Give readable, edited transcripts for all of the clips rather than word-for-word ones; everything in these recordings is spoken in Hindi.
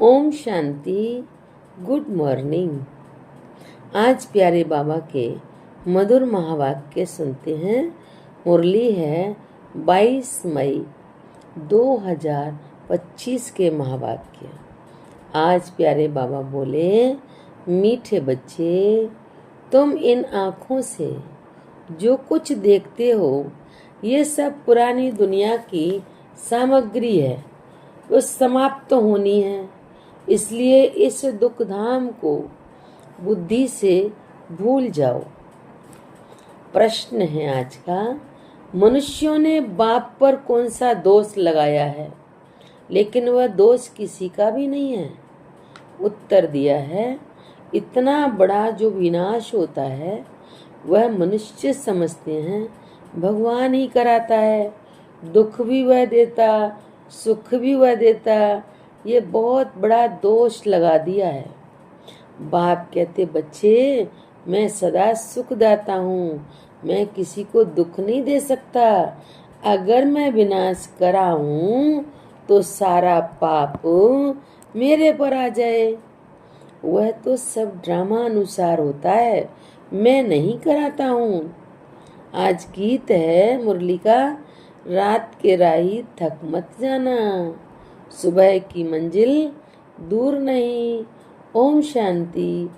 ओम शांति। Good morning. आज प्यारे बाबा के मधुर महावाक्य सुनते हैं। मुरली है 22 मई 2025 के महावाक्य। आज प्यारे बाबा बोले, मीठे बच्चे, तुम इन आँखों से जो कुछ देखते हो ये सब पुरानी दुनिया की सामग्री है, वो समाप्त तो होनी है। इसलिए इस दुख धाम को बुद्धि से भूल जाओ। प्रश्न है आज का, मनुष्यों ने बाप पर कौन सा दोष लगाया है, लेकिन वह दोष किसी का भी नहीं है। उत्तर दिया है, इतना बड़ा जो विनाश होता है वह मनुष्य समझते हैं भगवान ही कराता है। दुख भी वह देता, सुख भी वह देता। ये बहुत बड़ा दोष लगा दिया है। बाप कहते, बच्चे, मैं सदा सुखदाता हूँ, मैं किसी को दुख नहीं दे सकता। अगर मैं विनाश कराऊं तो सारा पाप मेरे पर आ जाए। वह तो सब ड्रामा अनुसार होता है, मैं नहीं कराता हूँ। आज गीत है मुरली का, रात के राही थक मत जाना, सुबह की मंजिल दूर नहीं। ओम शांति।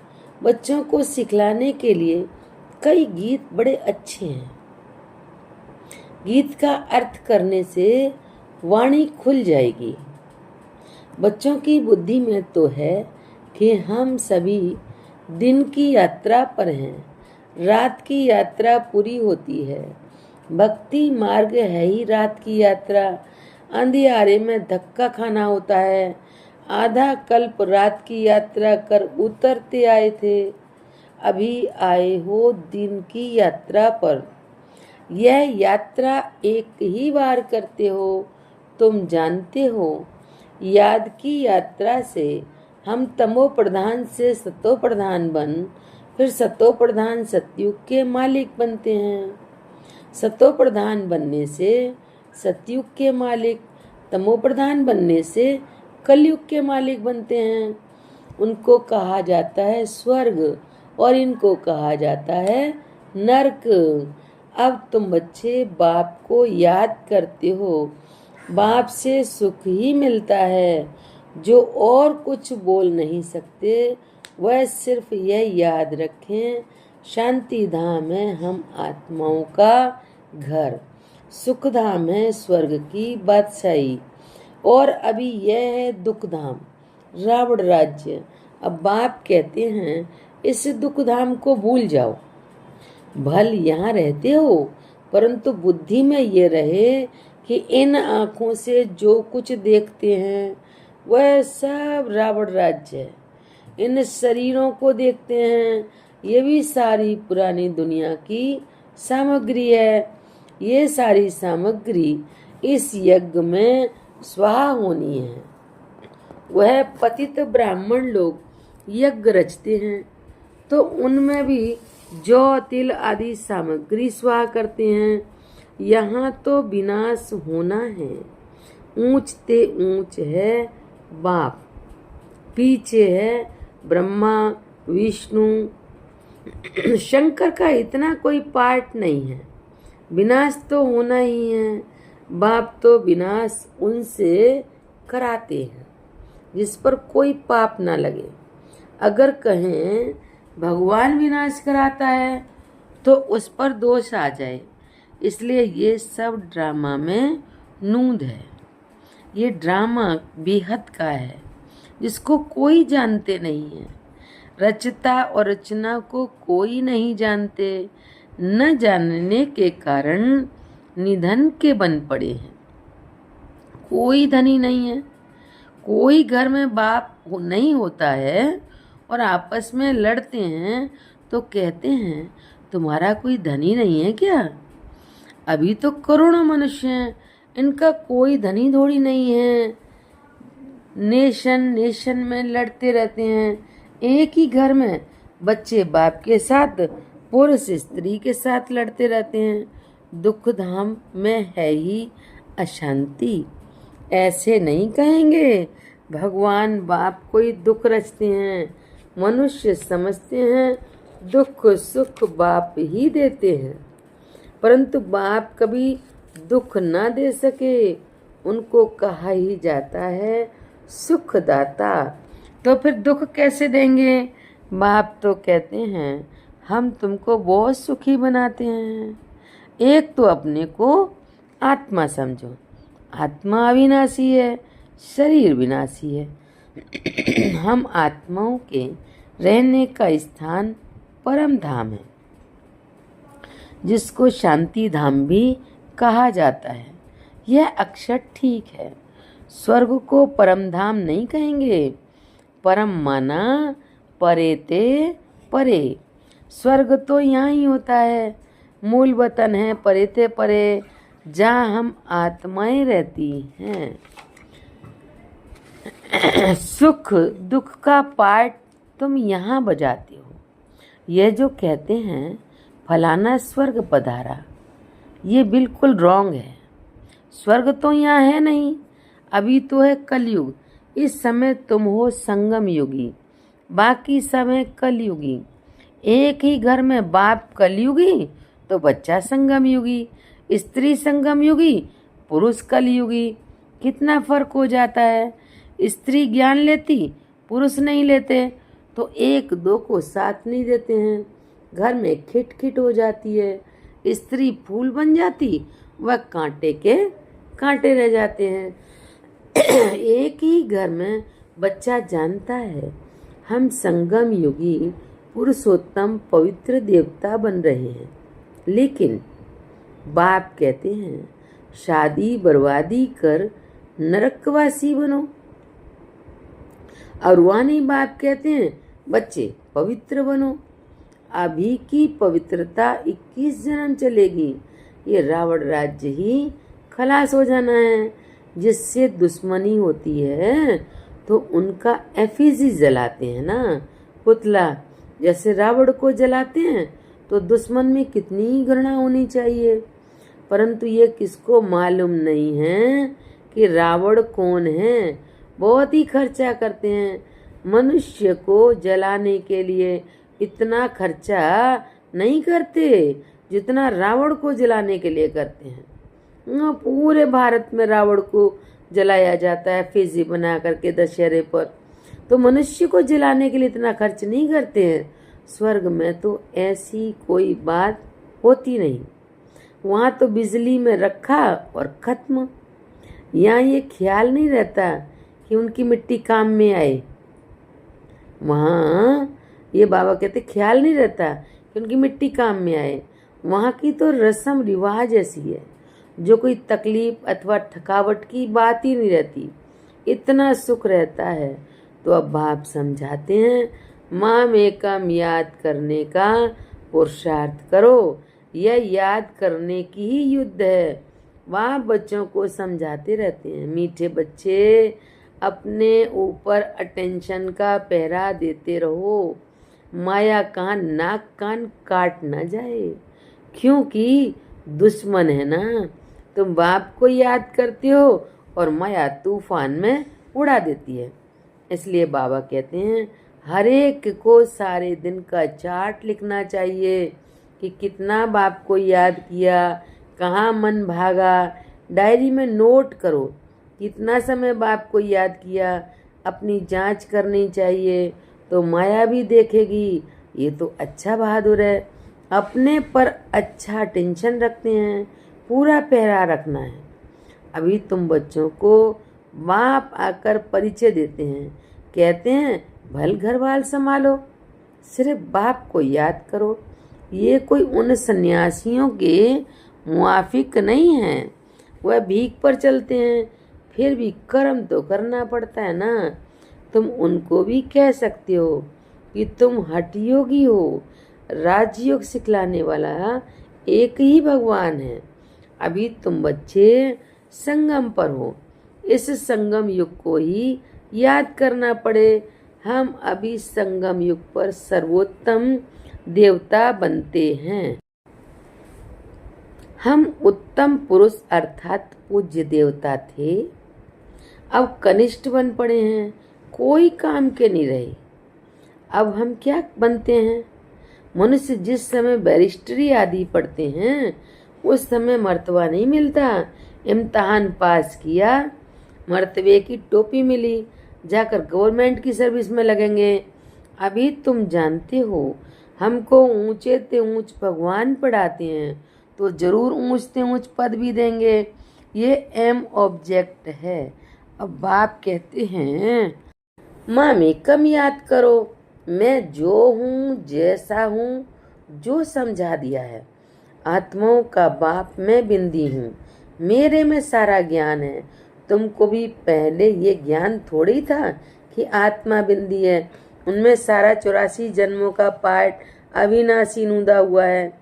बच्चों को सिखलाने के लिए कई गीत बड़े अच्छे हैं। गीत का अर्थ करने से वाणी खुल जाएगी। बच्चों की बुद्धि में तो है कि हम सभी दिन की यात्रा पर हैं, रात की यात्रा पूरी होती है। भक्ति मार्ग है ही रात की यात्रा। अंधियारे में धक्का खाना होता है। आधा कल्प रात की यात्रा कर उतरते आए थे, अभी आए हो दिन की यात्रा पर। यह यात्रा एक ही बार करते हो, तुम जानते हो। याद की यात्रा से हम तमो प्रधान से सतो प्रधान बन, फिर सतो प्रधान सतयुग के मालिक बनते हैं। सतो प्रधान बनने से सतयुग के मालिक, तमो प्रधान बनने से कलयुग के मालिक बनते हैं। उनको कहा जाता है स्वर्ग और इनको कहा जाता है नरक। अब तुम बच्चे बाप को याद करते हो, बाप से सुख ही मिलता है। जो और कुछ बोल नहीं सकते, वह सिर्फ यह याद रखें, शांति धाम है हम आत्माओं का घर, सुख धाम है स्वर्ग की बादशाही, और अभी यह है दुख धाम, रावण राज्य। अब बाप कहते हैं इस दुख धाम को भूल जाओ। भल यहाँ रहते हो, परंतु बुद्धि में ये रहे कि इन आँखों से जो कुछ देखते हैं वह सब रावण राज्य है। इन शरीरों को देखते हैं, ये भी सारी पुरानी दुनिया की सामग्री है। ये सारी सामग्री इस यज्ञ में स्वाहा होनी है। वह पतित ब्राह्मण लोग यज्ञ रचते हैं तो उनमें भी जौ तिल आदि सामग्री स्वाहा करते हैं। यहाँ तो विनाश होना है। ऊंच ते ऊंच है बाप, पीछे है ब्रह्मा विष्णु शंकर का इतना कोई पार्ट नहीं है। विनाश तो होना ही है। बाप तो विनाश उनसे कराते हैं जिस पर कोई पाप ना लगे। अगर कहें भगवान विनाश कराता है तो उस पर दोष आ जाए। इसलिए ये सब ड्रामा में नूंद है। ये ड्रामा बेहद का है जिसको कोई जानते नहीं है। रचता और रचना को कोई नहीं जानते। न जानने के कारण निधन के बन पड़े हैं। कोई धनी नहीं है। कोई घर में बाप नहीं होता है और आपस में लड़ते हैं तो कहते हैं तुम्हारा कोई धनी नहीं है क्या? अभी तो करोड़ों मनुष्य हैं, इनका कोई धनी थोड़ी नहीं है। नेशन में लड़ते रहते हैं। एक ही घर में बच्चे बाप के साथ, पुरुष स्त्री के साथ लड़ते रहते हैं। दुख धाम में है ही अशांति। ऐसे नहीं कहेंगे भगवान बाप को ही दुख रचते हैं। मनुष्य समझते हैं दुख सुख बाप ही देते हैं, परंतु बाप कभी दुख ना दे सके। उनको कहा ही जाता है सुखदाता, तो फिर दुख कैसे देंगे? बाप तो कहते हैं हम तुमको बहुत सुखी बनाते हैं। एक तो अपने को आत्मा समझो, आत्मा अविनाशी है, शरीर विनाशी है। हम आत्माओं के रहने का स्थान परम धाम है, जिसको शांति धाम भी कहा जाता है। यह अक्षर ठीक है। स्वर्ग को परम धाम नहीं कहेंगे। परम माना परे ते परे। स्वर्ग तो यहाँ ही होता है, मूल वतन है परे ते परे, जहाँ हम आत्माएं रहती हैं। सुख दुख का पार्ट तुम यहाँ बजाते हो। यह जो कहते हैं फलाना स्वर्ग पधारा, ये बिल्कुल रॉन्ग है। स्वर्ग तो यहाँ है नहीं, अभी तो है कलयुग। इस समय तुम हो संगम युगी, बाकी समय कलयुगी। एक ही घर में बाप कलयुगी तो बच्चा संगम युगी, स्त्री संगम युगी, पुरुष कलयुगी। कितना फर्क हो जाता है। स्त्री ज्ञान लेती, पुरुष नहीं लेते, तो एक दो को साथ नहीं देते हैं, घर में खिट खिट हो जाती है। स्त्री फूल बन जाती, वह कांटे के कांटे रह जाते हैं। एक ही घर में बच्चा जानता है हम संगम युगी पुरुषोत्तम पवित्र देवता बन रहे हैं, लेकिन बाप कहते हैं शादी बर्बादी कर नरकवासी बनो। और वानी बाप कहते हैं बच्चे पवित्र बनो। अभी की पवित्रता 21 जन्म चलेगी। ये रावण राज्य ही खलास हो जाना है। जिससे दुश्मनी होती है तो उनका एफिजी जलाते हैं ना, पुतला। जैसे रावण को जलाते हैं तो दुश्मन में कितनी घृणा होनी चाहिए, परंतु ये किसको मालूम नहीं है कि रावण कौन है। बहुत ही खर्चा करते हैं। मनुष्य को जलाने के लिए इतना खर्चा नहीं करते जितना रावण को जलाने के लिए करते हैं। पूरे भारत में रावण को जलाया जाता है एफिजी बना करके दशहरे पर। तो मनुष्य को जलाने के लिए इतना खर्च नहीं करते हैं। स्वर्ग में तो ऐसी कोई बात होती नहीं। वहाँ तो बिजली में रखा और खत्म। यहाँ ये ख्याल नहीं रहता कि उनकी मिट्टी काम में आए। वहाँ ये बाबा कहते ख्याल नहीं रहता कि उनकी मिट्टी काम में आए। वहाँ की तो रस्म रिवाज ऐसी है, जो कोई तकलीफ अथवा थकावट की बात ही नहीं रहती, इतना सुख रहता है। तो अब बाप समझाते हैं माम एकम याद करने का पुरुषार्थ करो। यह याद करने की ही युद्ध है। वहाँ बच्चों को समझाते रहते हैं मीठे बच्चे, अपने ऊपर अटेंशन का पहरा देते रहो, माया का नाक कान काट ना जाए, क्योंकि दुश्मन है ना। तुम बाप को याद करते हो और माया तूफान में उड़ा देती है। इसलिए बाबा कहते हैं हर एक को सारे दिन का चार्ट लिखना चाहिए कि कितना बाप को याद किया, कहाँ मन भागा। डायरी में नोट करो कितना समय बाप को याद किया। अपनी जांच करनी चाहिए, तो माया भी देखेगी ये तो अच्छा बहादुर है, अपने पर अच्छा टेंशन रखते हैं, पूरा पहरा रखना है। अभी तुम बच्चों को बाप आकर परिचय देते हैं, कहते हैं भल घर बाल संभालो, सिर्फ बाप को याद करो। ये कोई उन सन्यासियों के मुआफिक नहीं है, वह भीख पर चलते हैं, फिर भी कर्म तो करना पड़ता है ना। तुम उनको भी कह सकते हो कि तुम हठयोगी हो। राजयोग सिखलाने वाला एक ही भगवान है। अभी तुम बच्चे संगम पर हो, इस संगम युग को ही याद करना पड़े। हम अभी संगम युग पर सर्वोत्तम देवता बनते हैं। हम उत्तम पुरुष अर्थात पूज्य देवता थे। अब कनिष्ठ बन पड़े हैं, कोई काम के नहीं रहे। अब हम क्या बनते हैं? मनुष्य जिस समय बैरिस्ट्री आदि पढ़ते हैं उस समय मर्तबा नहीं मिलता। इम्तहान पास किया, मर्तबे की टोपी मिली, जाकर गवर्नमेंट की सर्विस में लगेंगे। अभी तुम जानते हो हमको ऊंचे ते ऊंच भगवान पढ़ाते हैं तो जरूर ऊंच ते ऊंच पद भी देंगे। ये एम ऑब्जेक्ट है। अब बाप कहते हैं मामी कम याद करो, मैं जो हूँ जैसा हूँ, जो समझा दिया है। आत्माओं का बाप मैं बिंदी हूँ, मेरे में सारा ज्ञान है। तुमको भी पहले ये ज्ञान थोड़ी था कि आत्मा बिंदी है, उनमें सारा 84 जन्मों का पाठ अविनाशी नूदा हुआ है।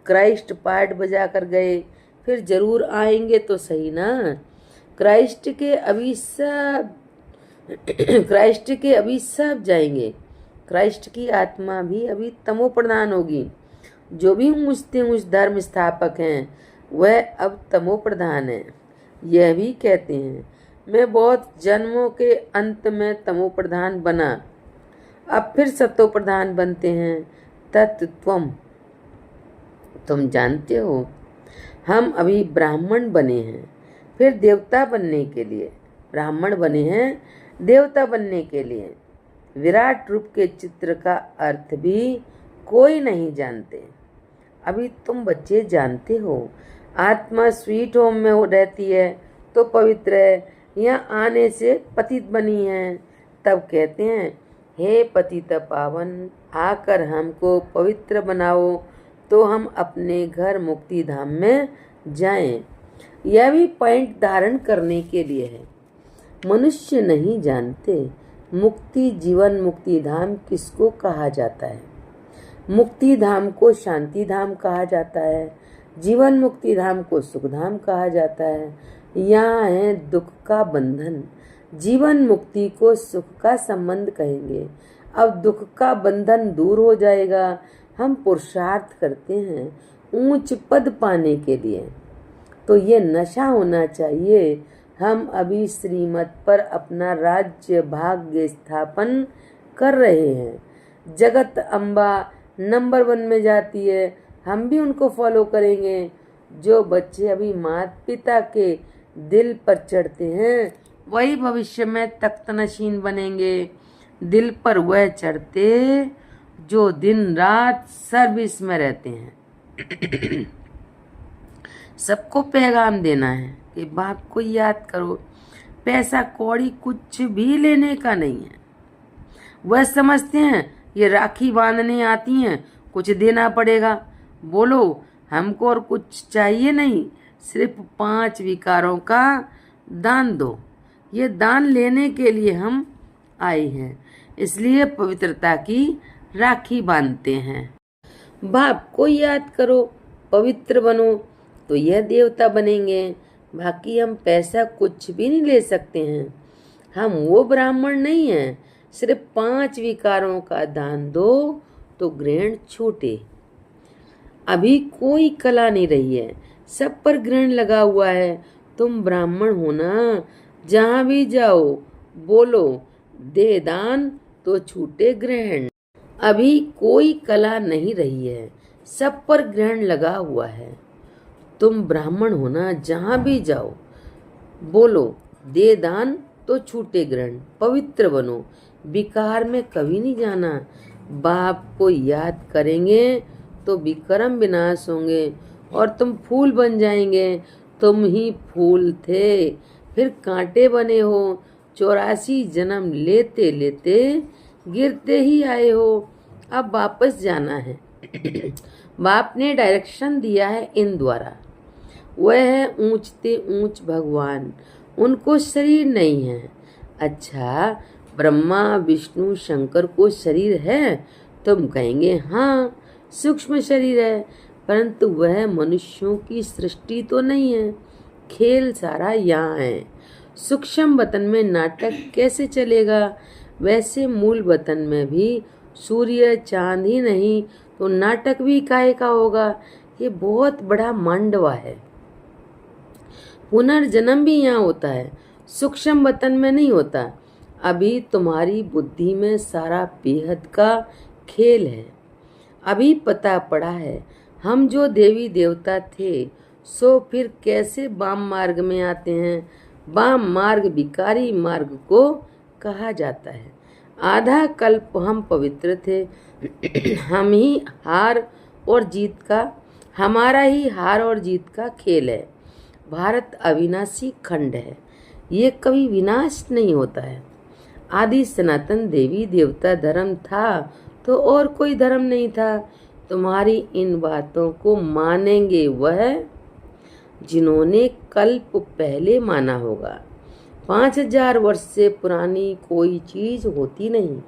क्राइस्ट पाठ बजा कर गए, फिर जरूर आएंगे तो सही ना। क्राइस्ट के अभी सब जाएंगे। क्राइस्ट की आत्मा भी अभी तमो प्रधान होगी। जो भी ऊंचते ऊंच धर्म स्थापक हैं वह अब तमो प्रधान है। यह भी कहते हैं मैं बहुत जन्मों के अंत में तमो प्रधान बना, अब फिर सतो प्रधान बनते हैं। तत्त्वम तुम जानते हो हम अभी ब्राह्मण बने हैं, फिर देवता बनने के लिए। ब्राह्मण बने हैं देवता बनने के लिए। विराट रूप के चित्र का अर्थ भी कोई नहीं जानते। अभी तुम बच्चे जानते हो आत्मा स्वीट होम में रहती है तो पवित्र है, यहाँ आने से पतित बनी है। तब कहते हैं हे पतित पावन, आकर हमको पवित्र बनाओ तो हम अपने घर मुक्ति धाम में जाएं। यह भी पॉइंट धारण करने के लिए है। मनुष्य नहीं जानते मुक्ति जीवन मुक्ति धाम किसको कहा जाता है। मुक्ति धाम को शांति धाम कहा जाता है, जीवन मुक्ति धाम को सुख धाम कहा जाता है। यहाँ है दुख का बंधन, जीवन मुक्ति को सुख का संबंध कहेंगे। अब दुख का बंधन दूर हो जाएगा। हम पुरुषार्थ करते हैं ऊंच पद पाने के लिए, तो ये नशा होना चाहिए। हम अभी श्रीमत पर अपना राज्य भाग्य स्थापन कर रहे हैं। जगत अम्बा नंबर 1 में जाती है, हम भी उनको फॉलो करेंगे। जो बच्चे अभी माता पिता के दिल पर चढ़ते हैं वही भविष्य में तख्त नशीन बनेंगे। दिल पर वह चढ़ते जो दिन रात सर्विस में रहते हैं। सबको पैगाम देना है कि बाप को याद करो, पैसा कौड़ी कुछ भी लेने का नहीं है। वह समझते हैं ये राखी बांधने आती हैं, कुछ देना पड़ेगा। बोलो हमको और कुछ चाहिए नहीं, सिर्फ 5 विकारों का दान दो। ये दान लेने के लिए हम आए हैं, इसलिए पवित्रता की राखी बांधते हैं। बाप को याद करो, पवित्र बनो तो यह देवता बनेंगे। बाकी हम पैसा कुछ भी नहीं ले सकते हैं, हम वो ब्राह्मण नहीं हैं। सिर्फ 5 विकारों का दान दो तो ग्रहण छूटे। अभी कोई कला नहीं रही है, सब पर ग्रहण लगा हुआ है। तुम ब्राह्मण हो ना, जहाँ भी जाओ बोलो दे दान तो छूटे ग्रहण। अभी कोई कला नहीं रही है, सब पर ग्रहण लगा हुआ है। तुम ब्राह्मण हो ना, जहाँ भी जाओ बोलो दे दान तो छूटे ग्रहण। पवित्र बनो, विकार में कभी नहीं जाना। बाप को याद करेंगे तो विक्रम विनाश होंगे और तुम फूल बन जाएंगे। तुम ही फूल थे, फिर कांटे बने हो। 84 जन्म लेते लेते गिरते ही आए हो, अब वापस जाना है। बाप ने डायरेक्शन दिया है इन द्वारा। वह है ऊंचते ऊंच भगवान, उनको शरीर नहीं है। अच्छा, ब्रह्मा विष्णु शंकर को शरीर है? तुम कहेंगे हाँ सूक्ष्म शरीर है, परंतु वह मनुष्यों की सृष्टि तो नहीं है। खेल सारा यहाँ है। सूक्ष्म वतन में नाटक कैसे चलेगा, वैसे मूल वतन में भी सूर्य चांद ही नहीं तो नाटक भी काहे का होगा। ये बहुत बड़ा मांडवा है। पुनर्जन्म भी यहाँ होता है। सूक्ष्म वतन में नहीं होता। अभी तुम्हारी बुद्धि में सारा बेहद का खेल है। अभी पता पड़ा है हम जो देवी देवता थे सो फिर कैसे वाम मार्ग में आते हैं। वाम मार्ग विकारी मार्ग को कहा जाता है। आधा कल्प हम पवित्र थे। हम ही हार और जीत का हमारा ही हार और जीत का खेल है। भारत अविनाशी खंड है, ये कभी विनाश नहीं होता है। आदि सनातन देवी देवता धर्म था तो और कोई धर्म नहीं था। तुम्हारी इन बातों को मानेंगे वह जिन्होंने कल्प पहले माना होगा। 5000 वर्ष से पुरानी कोई चीज होती नहीं।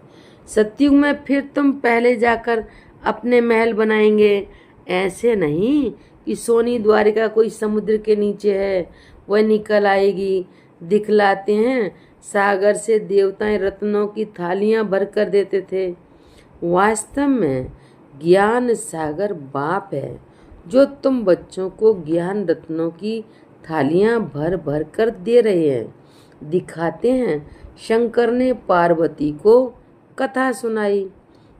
सतयुग में फिर तुम पहले जाकर अपने महल बनाएंगे। ऐसे नहीं कि सोनी द्वारिका कोई समुद्र के नीचे है, वह निकल आएगी। दिखलाते हैं सागर से देवताएं रत्नों की थालियां भर कर देते थे। वास्तव में ज्ञान सागर बाप है जो तुम बच्चों को ज्ञान रत्नों की थालियां भर भर कर दे रहे हैं। दिखाते हैं शंकर ने पार्वती को कथा सुनाई,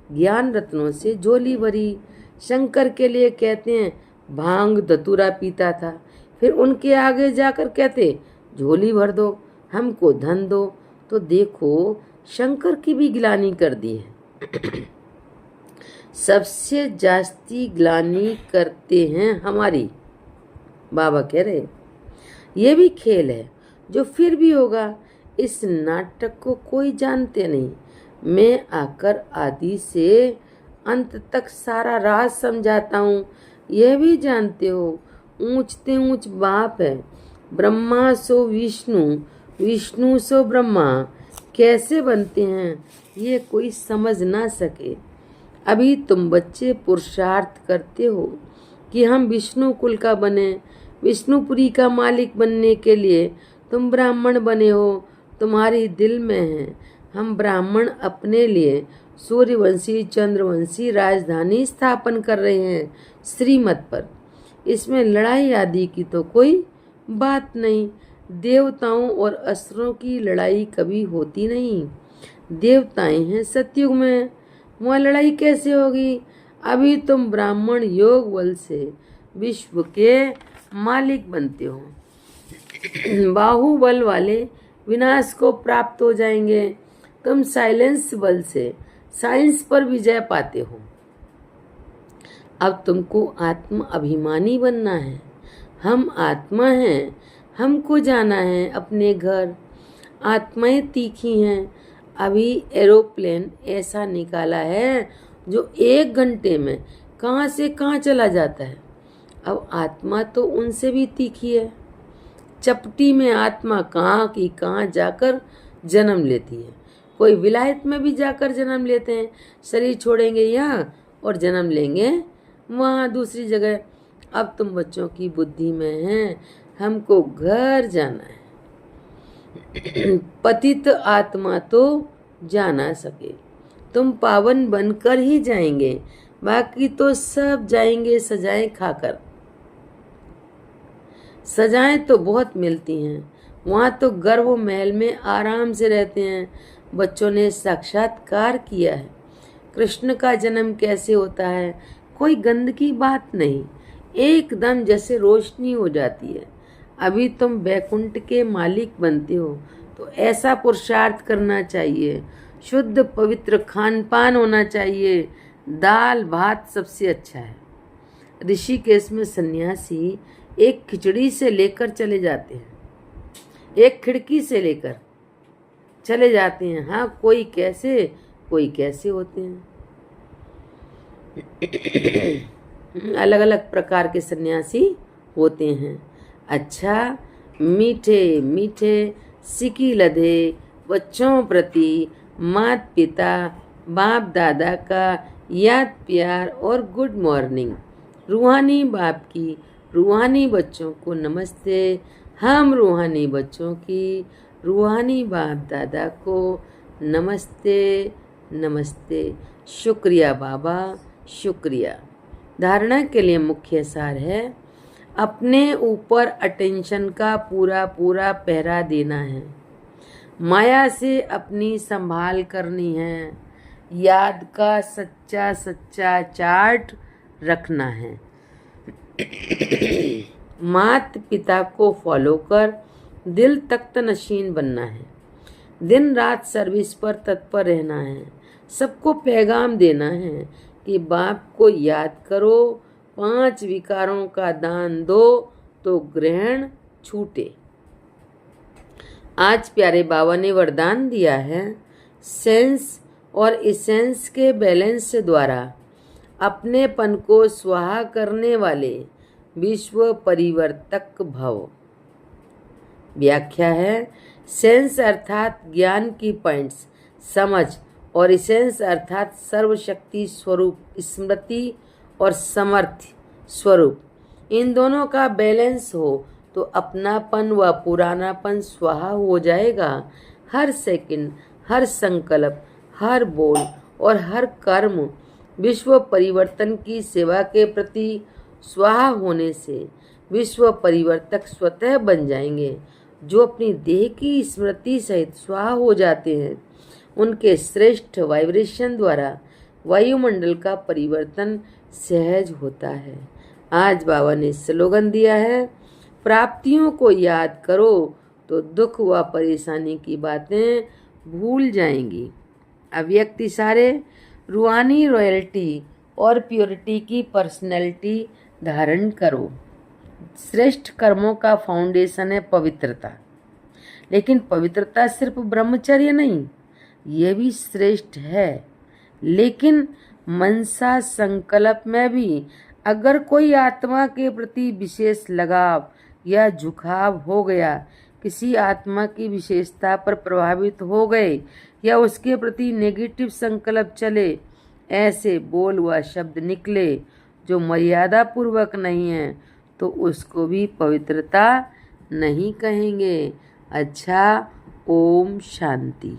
ज्ञान रत्नों से झोली भरी। शंकर के लिए कहते हैं भांग धतूरा पीता था, फिर उनके आगे जाकर कहते झोली भर दो, हमको धन दो। तो देखो शंकर की भी गिलानी कर दी है। सबसे जास्ती ग्लानि करते हैं हमारी। बाबा कह रहे ये भी खेल है जो फिर भी होगा। इस नाटक को कोई जानते नहीं। मैं आकर आदि से अंत तक सारा राज समझाता हूँ। यह भी जानते हो ऊंचते ऊंच बाप है। ब्रह्मा सो विष्णु, विष्णु सो ब्रह्मा कैसे बनते हैं ये कोई समझ ना सके। अभी तुम बच्चे पुरुषार्थ करते हो कि हम विष्णु कुल का बने। विष्णुपुरी का मालिक बनने के लिए तुम ब्राह्मण बने हो, तुम्हारी दिल में है। हम ब्राह्मण अपने लिए सूर्यवंशी चंद्रवंशी राजधानी स्थापन कर रहे हैं श्रीमत पर। इसमें लड़ाई आदि की तो कोई बात नहीं। देवताओं और असुरों की लड़ाई कभी होती नहीं। देवताएं हैं सतयुग में, वहाँ लड़ाई कैसे होगी। अभी तुम ब्राह्मण योग बल से विश्व के मालिक बनते हो। बाहुबल वाले विनाश को प्राप्त हो जाएंगे। तुम साइलेंस बल से साइंस पर विजय पाते हो। अब तुमको आत्म अभिमानी बनना है। हम आत्मा हैं, हमको जाना है अपने घर। आत्माएं तीखी हैं। अभी एरोप्लेन ऐसा निकाला है जो 1 घंटे में कहाँ से कहाँ चला जाता है। अब आत्मा तो उनसे भी तीखी है। चपटी में आत्मा कहाँ की कहाँ जाकर जन्म लेती है। कोई विलायत में भी जाकर जन्म लेते हैं। शरीर छोड़ेंगे यहाँ और जन्म लेंगे वहाँ दूसरी जगह। अब तुम बच्चों की बुद्धि में है हमको घर जाना है। पतित आत्मा तो जा ना सके। तुम पावन बनकर ही जाएंगे, बाकी तो सब जाएंगे सजाएं खाकर। सजाएं तो बहुत मिलती हैं, वहाँ तो गर्व महल में आराम से रहते हैं। बच्चों ने साक्षात्कार किया है कृष्ण का जन्म कैसे होता है। कोई गंद की बात नहीं, एकदम जैसे रोशनी हो जाती है। अभी तुम वैकुंठ के मालिक बनते हो तो ऐसा पुरुषार्थ करना चाहिए। शुद्ध पवित्र खान पान होना चाहिए। दाल भात सबसे अच्छा है। ऋषिकेश में सन्यासी एक खिचड़ी से लेकर चले जाते हैं, एक खिड़की से लेकर चले जाते हैं। हाँ कोई कैसे होते हैं। अलग अलग प्रकार के सन्यासी होते हैं। अच्छा मीठे मीठे सिकी लधे बच्चों प्रति माता पिता बाप दादा का याद प्यार और गुड मॉर्निंग। रूहानी बाप की रूहानी बच्चों को नमस्ते। हम रूहानी बच्चों की रूहानी बाप दादा को नमस्ते नमस्ते। शुक्रिया बाबा शुक्रिया। धारणा के लिए मुख्य सार है अपने ऊपर अटेंशन का पूरा पूरा पहरा देना है। माया से अपनी संभाल करनी है। याद का सच्चा सच्चा चार्ट रखना है। माता पिता को फॉलो कर दिल तख्त नशीन बनना है। दिन रात सर्विस पर तत्पर रहना है। सबको पैगाम देना है कि बाप को याद करो, 5 विकारों का दान दो तो ग्रहण छूटे। आज प्यारे बाबा ने वरदान दिया है, सेंस और इसेंस के बैलेंस द्वारा अपनेपन को स्वाहा करने वाले विश्व परिवर्तक भव। व्याख्या है, सेंस अर्थात ज्ञान की पॉइंट्स समझ और इसेंस अर्थात सर्वशक्ति स्वरूप स्मृति और समर्थ्य स्वरूप। इन दोनों का बैलेंस हो तो अपनापन व पुरानापन स्वाहा हो जाएगा। हर सेकंड, हर संकल्प, हर बोल और हर कर्म विश्व परिवर्तन की सेवा के प्रति स्वाहा होने से विश्व परिवर्तक स्वतः बन जाएंगे। जो अपनी देह की स्मृति सहित स्वाहा हो जाते हैं, उनके श्रेष्ठ वाइब्रेशन द्वारा वायुमंडल का परिवर्तन सहज होता है। आज बाबा ने स्लोगन दिया है, प्राप्तियों को याद करो तो दुख व परेशानी की बातें भूल जाएंगी। अव्यक्त इशारे रूहानी रॉयल्टी और प्योरिटी की पर्सनैलिटी धारण करो। श्रेष्ठ कर्मों का फाउंडेशन है पवित्रता। लेकिन पवित्रता सिर्फ ब्रह्मचर्य नहीं, यह भी श्रेष्ठ है। लेकिन मनसा संकल्प में भी अगर कोई आत्मा के प्रति विशेष लगाव या झुकाव हो गया, किसी आत्मा की विशेषता पर प्रभावित हो गए या उसके प्रति नेगेटिव संकल्प चले, ऐसे बोल व शब्द निकले जो मर्यादा पूर्वक नहीं है, तो उसको भी पवित्रता नहीं कहेंगे। अच्छा, ओम शांति।